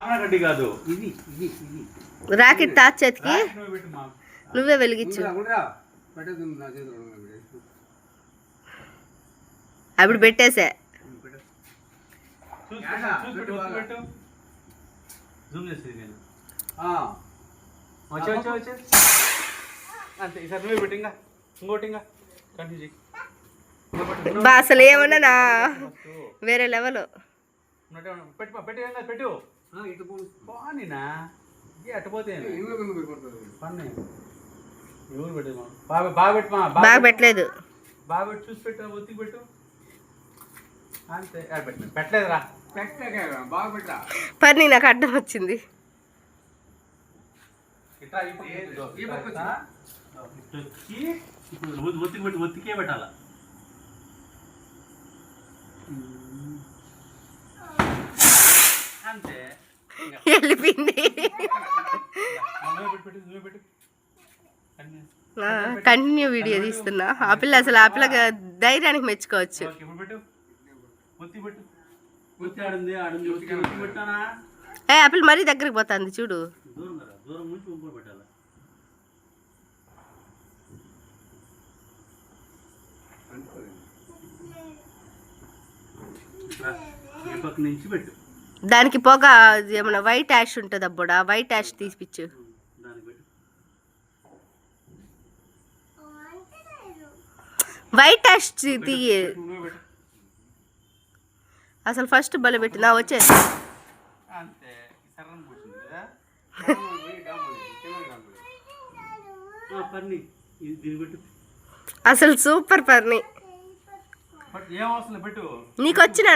కాదు rocket torch చేతికి నువ్వే వెలిగించు. అప్పుడు పెట్టేసా. బా అసలు ఏమన్నా వేరే లెవెల్. బాగా పెట్టలేదు. చూసి పెట్టు, ఒత్తికి పెట్టు అంతే. పెట్టలేదురా, బాగా పెట్టా. పని నాకు అడ్డం వచ్చింది. ఒత్తికి పెట్టి, ఒత్తికే పెట్టాల. అంతే వెళ్ళిపోయింది. కంటిన్యూ వీడియో తీస్తున్నా. ఆ పిల్ల అసలు ఆ పిల్ల ధైర్యానికి మెచ్చుకోవచ్చు. ఏ ఆ పిల్ల మరీ దగ్గరికి పోతుంది చూడు. దానికి పొగ ఏమన్నా వైట్ యాష్ ఉంటుంది అబ్బుడా, వైట్ యాష్ తీసిపిచ్చు. వైట్ యాష్ తీయి. అసలు ఫస్ట్ బల పెట్టినా వచ్చే. అసలు సూపర్ పర్ని. నీకు వచ్చినా